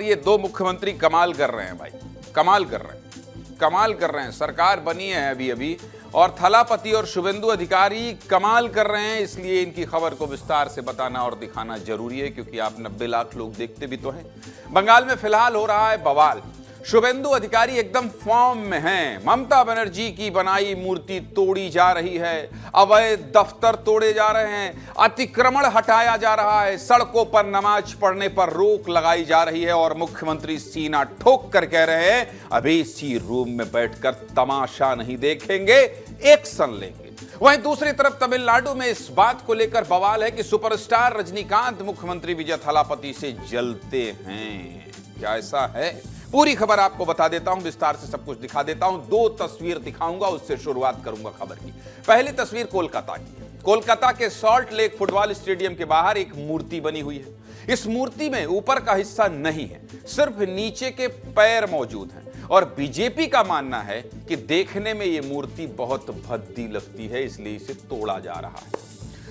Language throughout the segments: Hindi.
ये दो मुख्यमंत्री कमाल कर रहे हैं भाई, कमाल कर रहे हैं। सरकार बनी है अभी अभी और थलापति और शुभेंदु अधिकारी कमाल कर रहे हैं, इसलिए इनकी खबर को विस्तार से बताना और दिखाना जरूरी है, क्योंकि आप 90 लाख लोग देखते भी तो हैं। बंगाल में फिलहाल हो रहा है बवाल। शुभेंदु अधिकारी एकदम फॉर्म में हैं। ममता बनर्जी की बनाई मूर्ति तोड़ी जा रही है, अवैध दफ्तर तोड़े जा रहे हैं, अतिक्रमण हटाया जा रहा है, सड़कों पर नमाज पढ़ने पर रोक लगाई जा रही है और मुख्यमंत्री सीना ठोक कर कह रहे हैं अभी इसी रूम में बैठकर तमाशा नहीं देखेंगे, एक्शन लेंगे। वहीं दूसरी तरफ तमिलनाडु में इस बात को लेकर बवाल है कि सुपरस्टार रजनीकांत मुख्यमंत्री विजय थालापति से जलते हैं। क्या ऐसा है? पूरी खबर आपको बता देता हूं, विस्तार से सब कुछ दिखा देता हूं। दो तस्वीर दिखाऊंगा, उससे शुरुआत करूंगा खबर की। पहली तस्वीर कोलकाता की है। कोलकाता के सॉल्ट लेक फुटबॉल स्टेडियम के बाहर एक मूर्ति बनी हुई है। इस मूर्ति में ऊपर का हिस्सा नहीं है, सिर्फ नीचे के पैर मौजूद हैं और बीजेपी का मानना है कि देखने में यह मूर्ति बहुत भद्दी लगती है, इसलिए इसे तोड़ा जा रहा है।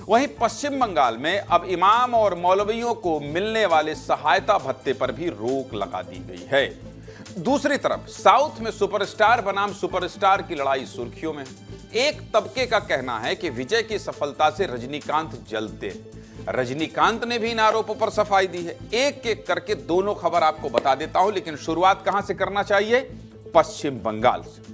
वहीं पश्चिम बंगाल में अब इमाम और मौलवियों को मिलने वाले सहायता भत्ते पर भी रोक लगा दी गई है। दूसरी तरफ साउथ में सुपरस्टार बनाम सुपरस्टार की लड़ाई सुर्खियों में है। एक तबके का कहना है कि विजय की सफलता से रजनीकांत जलते हैं। रजनीकांत ने भी इन आरोपों पर सफाई दी है। एक एक करके दोनों खबर आपको बता देता हूं, लेकिन शुरुआत कहां से करना चाहिए? पश्चिम बंगाल से।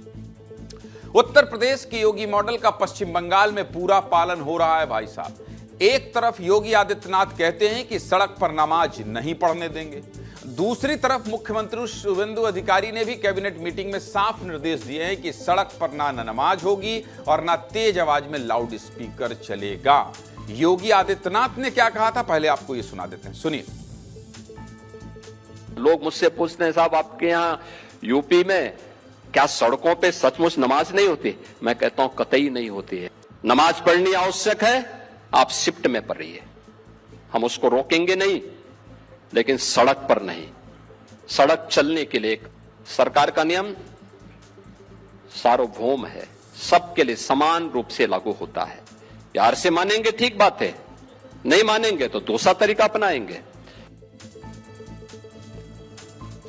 उत्तर प्रदेश की योगी मॉडल का पश्चिम बंगाल में पूरा पालन हो रहा है भाई साहब। एक तरफ योगी आदित्यनाथ कहते हैं कि सड़क पर नमाज नहीं पढ़ने देंगे, दूसरी तरफ मुख्यमंत्री शुभेंदु अधिकारी ने भी कैबिनेट मीटिंग में साफ निर्देश दिए हैं कि सड़क पर ना नमाज होगी और ना तेज आवाज में लाउड स्पीकर चलेगा। योगी आदित्यनाथ ने क्या कहा था, पहले आपको ये सुना देते हैं, सुनिए। लोग मुझसे पूछते हैं साहब आपके यहाँ यूपी में क्या सड़कों पे सचमुच नमाज नहीं होती? मैं कहता हूं कतई नहीं होती है। नमाज पढ़नी आवश्यक है, आप शिफ्ट में पढ़िए, हम उसको रोकेंगे नहीं, लेकिन सड़क पर नहीं। सड़क चलने के लिए एक सरकार का नियम सार्वभौम है, सबके लिए समान रूप से लागू होता है। यार से मानेंगे ठीक बात है, नहीं मानेंगे तो दूसरा तरीका अपनाएंगे।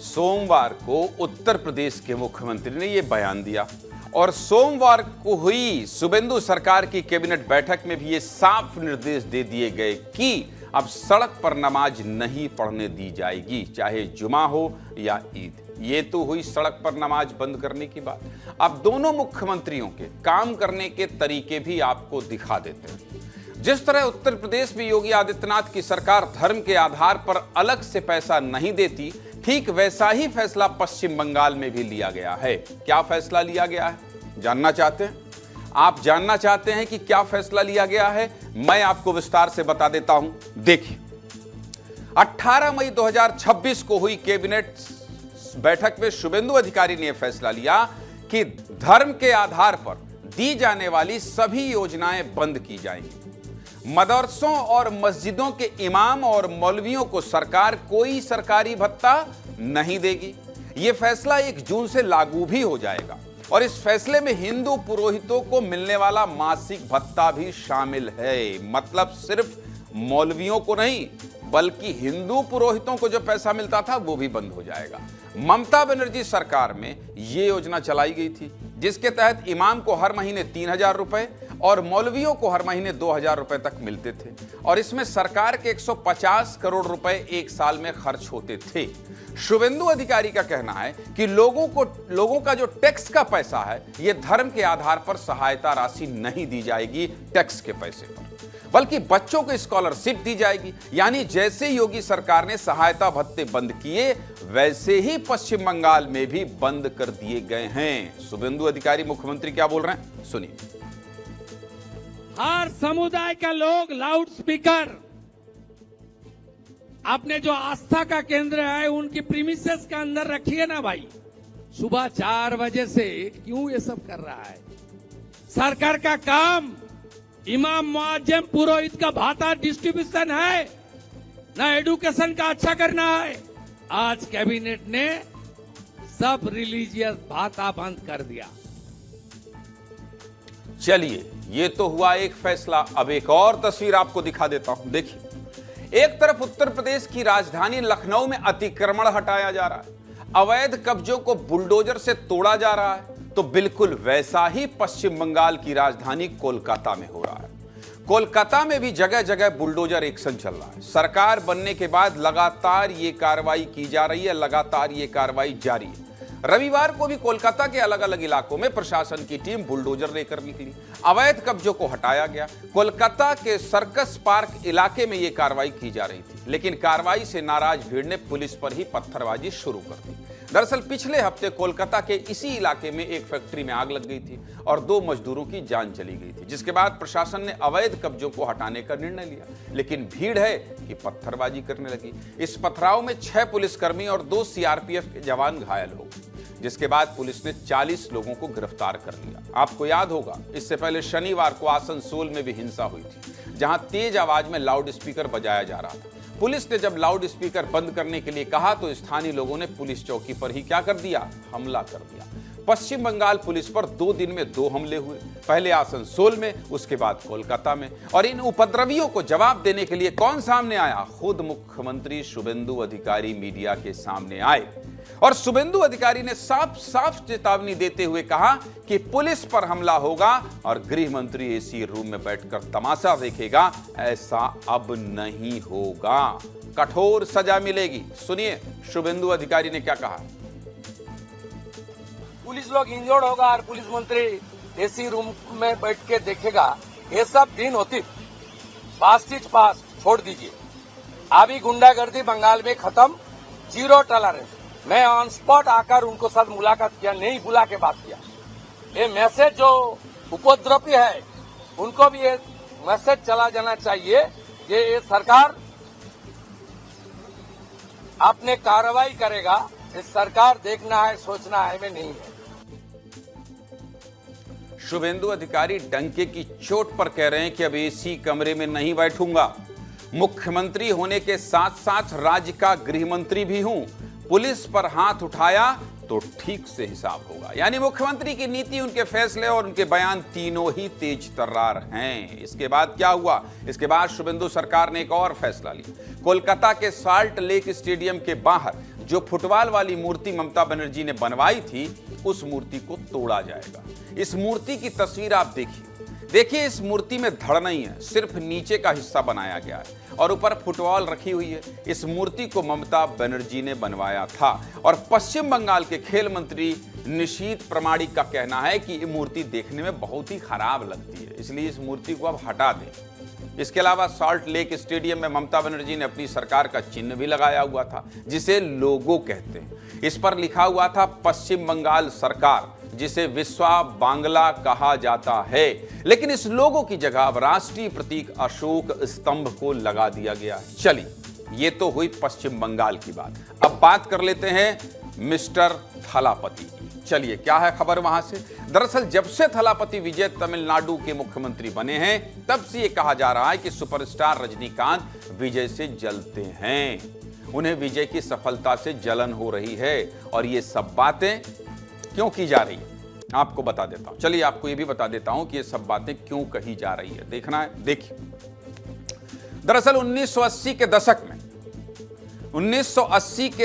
सोमवार को उत्तर प्रदेश के मुख्यमंत्री ने यह बयान दिया और सोमवार को हुई शुभेंदु सरकार की कैबिनेट बैठक में भी ये साफ निर्देश दे दिए गए कि अब सड़क पर नमाज नहीं पढ़ने दी जाएगी, चाहे जुमा हो या ईद। ये तो हुई सड़क पर नमाज बंद करने की बात। अब दोनों मुख्यमंत्रियों के काम करने के तरीके भी आपको दिखा देते हैं। जिस तरह उत्तर प्रदेश में योगी आदित्यनाथ की सरकार धर्म के आधार पर अलग से पैसा नहीं देती, ठीक वैसा ही फैसला पश्चिम बंगाल में भी लिया गया है। क्या फैसला लिया गया है, जानना चाहते हैं? आप जानना चाहते हैं कि क्या फैसला लिया गया है? मैं आपको विस्तार से बता देता हूं, देखिए। 18 मई 2026 को हुई कैबिनेट बैठक में शुभेंदु अधिकारी ने यह फैसला लिया कि धर्म के आधार पर दी जाने वाली सभी योजनाएं बंद की जाएंगी। मदरसों और मस्जिदों के इमाम और मौलवियों को सरकार कोई सरकारी भत्ता नहीं देगी। यह फैसला 1 जून से लागू भी हो जाएगा और इस फैसले में हिंदू पुरोहितों को मिलने वाला मासिक भत्ता भी शामिल है। मतलब सिर्फ मौलवियों को नहीं, बल्कि हिंदू पुरोहितों को जो पैसा मिलता था वो भी बंद हो जाएगा। ममता बनर्जी सरकार में यह योजना चलाई गई थी, जिसके तहत इमाम को हर महीने 3,000 रुपए और मौलवियों को हर महीने 2,000 रुपए तक मिलते थे और इसमें सरकार के 150 करोड़ रुपए एक साल में खर्च होते थे। शुभेंदु अधिकारी का कहना है कि लोगों का जो टैक्स का पैसा है, यह धर्म के आधार पर सहायता राशि नहीं दी जाएगी टैक्स के पैसे पर, बल्कि बच्चों को स्कॉलरशिप दी जाएगी। यानी जैसे योगी सरकार ने सहायता भत्ते बंद किए, वैसे ही पश्चिम बंगाल में भी बंद कर दिए गए हैं। शुभेंदु अधिकारी मुख्यमंत्री क्या बोल रहे हैं, सुनिए। हर समुदाय का लोग लाउड स्पीकर अपने जो आस्था का केंद्र है उनकी प्रीमिसेस के अंदर रखिए ना भाई। सुबह 4 बजे से क्यों ये सब कर रहा है? सरकार का काम इमाम मुअज्जिम पुरोहित का भाता डिस्ट्रीब्यूशन है ना, एडुकेशन का अच्छा करना है। आज कैबिनेट ने सब रिलीजियस भाता बंद कर दिया। चलिए, ये तो हुआ एक फैसला। अब एक और तस्वीर आपको दिखा देता हूं, देखिए। एक तरफ उत्तर प्रदेश की राजधानी लखनऊ में अतिक्रमण हटाया जा रहा है, अवैध कब्जों को बुलडोजर से तोड़ा जा रहा है, तो बिल्कुल वैसा ही पश्चिम बंगाल की राजधानी कोलकाता में हो रहा है। कोलकाता में भी जगह जगह बुलडोजर एक्शन चल रहा है। सरकार बनने के बाद लगातार ये कार्रवाई की जा रही है, लगातार ये कार्रवाई जारी है। रविवार को भी कोलकाता के अलग अलग इलाकों में प्रशासन की टीम बुलडोजर लेकर निकली, अवैध कब्जों को हटाया गया। कोलकाता के सर्कस पार्क इलाके में यह कार्रवाई की जा रही थी, लेकिन कार्रवाई से नाराज भीड़ ने पुलिस पर ही पत्थरबाजी शुरू कर दी। दरअसल पिछले हफ्ते कोलकाता के इसी इलाके में एक फैक्ट्री में आग लग गई थी और 2 मजदूरों की जान चली गई थी, जिसके बाद प्रशासन ने अवैध कब्जों को हटाने का निर्णय लिया। लेकिन भीड़ है कि पत्थरबाजी करने लगी। इस पथराव में 6 पुलिसकर्मी और 2 सीआरपीएफ के जवान घायल हो गए, जिसके बाद पुलिस ने 40 लोगों को गिरफ्तार कर लिया। आपको याद होगा, इससे पहले शनिवार को आसनसोल में भी हिंसा हुई थी, जहां तेज आवाज में लाउड स्पीकर बजाया जा रहा था। पुलिस ने जब लाउड स्पीकर बंद करने के लिए कहा तो स्थानीय लोगों ने पुलिस चौकी पर ही क्या कर दिया, हमला कर दिया। पश्चिम बंगाल पुलिस पर 2 दिन में 2 हमले हुए, पहले आसनसोल में, उसके बाद कोलकाता में। और इन उपद्रवियों को जवाब देने के लिए कौन सामने आया? खुद मुख्यमंत्री शुभेंदु अधिकारी मीडिया के सामने आए और शुभेंदु अधिकारी ने साफ साफ चेतावनी देते हुए कहा कि पुलिस पर हमला होगा और गृह मंत्री एसी रूम में बैठकर तमाशा देखेगा। ऐसा अब नहीं होगा, कठोर सजा मिलेगी। सुनिए शुभेंदु अधिकारी ने क्या कहा। पुलिस लोग इंजर्ड होगा और पुलिस मंत्री एसी रूम में बैठ के देखेगा, ये सब दिन होती। पास्ट इज पास्ट, छोड़ दीजिए। अभी गुंडागर्दी बंगाल में खत्म, 0 टॉलरेंस। मैं ऑन स्पॉट आकर उनको साथ मुलाकात किया, नहीं बुला के बात किया। ये मैसेज जो उपद्रवी है उनको भी ये मैसेज चला जाना चाहिए कि ये सरकार अपने कार्रवाई करेगा। ये सरकार देखना है, सोचना है में नहीं है। शुभेंदु अधिकारी डंके की चोट पर कह रहे हैं कि अब एसी कमरे में नहीं बैठूंगा। मुख्यमंत्री होने के साथ साथ राज्य का गृह मंत्री भी हूं। पुलिस पर हाथ उठाया तो ठीक से हिसाब होगा। यानी मुख्यमंत्री की नीति, उनके फैसले और उनके बयान तीनों ही तेज तर्रार हैं। इसके बाद क्या हुआ? इसके बाद शुभेंदु सरकार ने एक और फैसला लिया। कोलकाता के साल्ट लेक स्टेडियम के बाहर जो फुटबॉल वाली मूर्ति ममता बनर्जी ने बनवाई थी, उस मूर्ति को तोड़ा जाएगा। इस मूर्ति की तस्वीर आप देखिए, इस मूर्ति में धड़ नहीं है, सिर्फ नीचे का हिस्सा बनाया गया है और ऊपर फुटबॉल रखी हुई है। इस मूर्ति को ममता बनर्जी ने बनवाया था और पश्चिम बंगाल के खेल मंत्री निशीथ प्रमाणिक का कहना है कि ये मूर्ति देखने में बहुत ही खराब लगती है, इसलिए इस मूर्ति को अब हटा दें। इसके अलावा सॉल्ट लेक स्टेडियम में ममता बनर्जी ने अपनी सरकार का चिन्ह भी लगाया हुआ था, जिसे लोगो कहते हैं। इस पर लिखा हुआ था पश्चिम बंगाल सरकार, जिसे विश्वा बांग्ला कहा जाता है। लेकिन इस लोगो की जगह अब राष्ट्रीय प्रतीक अशोक स्तंभ को लगा दिया गया है। चलिए, ये तो हुई पश्चिम बंगाल की बात। अब बात कर लेते हैं मिस्टर थलापति की। चलिए, क्या है खबर वहां से? दरअसल जब से थलापति विजय तमिलनाडु के मुख्यमंत्री बने हैं, तब से ये कहा जा रहा है कि सुपरस्टार रजनीकांत विजय से जलते हैं। उन्हें विजय की सफलता से जलन हो रही है और ये सब बातें क्यों की जा रही है, आपको बता देता हूं। चलिए, आपको ये भी बता देता हूं कि ये सब बातें क्यों कही जा रही है। देखना है, देखिए। दरअसल 1980 के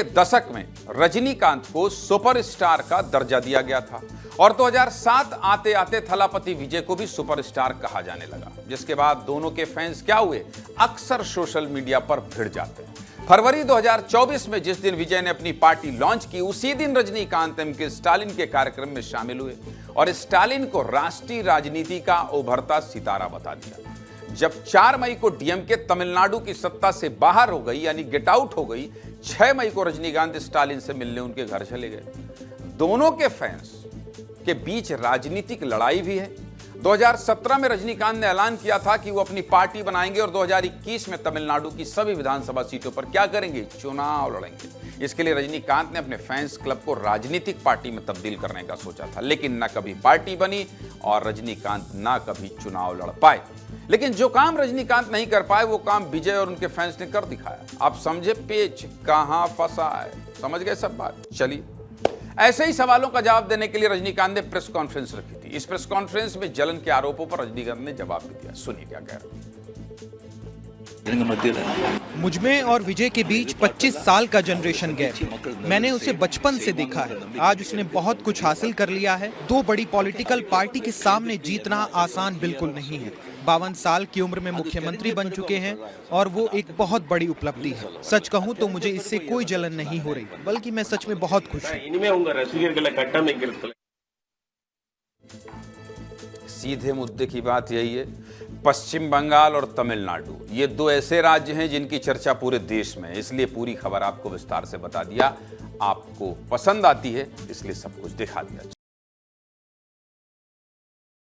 दशक में रजनीकांत को सुपरस्टार का दर्जा दिया गया था और 2007 आते आते थलापति विजय को भी सुपरस्टार कहा जाने लगा, जिसके बाद दोनों के फैंस क्या हुए, अक्सर सोशल मीडिया पर भिड़ जाते हैं। फरवरी 2024 में जिस दिन विजय ने अपनी पार्टी लॉन्च की, उसी दिन रजनीकांत एम के स्टालिन के कार्यक्रम में शामिल हुए और स्टालिन को राष्ट्रीय राजनीति का उभरता सितारा बता दिया। जब 4 मई को डीएमके तमिलनाडु की सत्ता से बाहर हो गई, यानी गेट आउट हो गई, 6 मई को रजनीकांत स्टालिन से मिलने उनके घर चले गए। दोनों के फैंस के बीच राजनीतिक लड़ाई भी है। 2017 में रजनीकांत ने ऐलान किया था कि वो अपनी पार्टी बनाएंगे और 2021 में तमिलनाडु की सभी विधानसभा सीटों पर क्या करेंगे, चुनाव लड़ेंगे। इसके लिए रजनीकांत ने अपने फैंस क्लब को राजनीतिक पार्टी में तब्दील करने का सोचा था, लेकिन न कभी पार्टी बनी और रजनीकांत न कभी चुनाव लड़ पाए। लेकिन जो काम रजनीकांत नहीं कर पाए, वो काम विजय और उनके फैंस ने कर दिखाया। आप समझे पेच कहां फंसा है? समझ गए सब बात? चलिए, ऐसे ही सवालों का जवाब देने के लिए रजनीकांत ने प्रेस कॉन्फ्रेंस रखी थी। इस प्रेस कॉन्फ्रेंस में जलन के आरोपों पर रजनीकांत ने जवाब भी दिया। सुनिए क्या कह रहे हैं। मुझमें और विजय के बीच 25 साल का जनरेशन गैप। मैंने उसे बचपन से देखा है। आज उसने बहुत कुछ हासिल कर लिया है। दो बड़ी पॉलिटिकल पार्टी के सामने जीतना आसान बिल्कुल नहीं है। 52 साल की उम्र में मुख्यमंत्री बन चुके हैं और वो एक बहुत बड़ी उपलब्धि है। सच कहूं तो मुझे इससे कोई जलन नहीं हो रही, बल्कि मैं सच में बहुत खुश हूं। सीधे मुद्दे की बात यही है, पश्चिम बंगाल और तमिलनाडु ये दो ऐसे राज्य हैं जिनकी चर्चा पूरे देश में है, इसलिए पूरी खबर आपको विस्तार से बता दिया। आपको पसंद आती है इसलिए सब कुछ दिखा दिया।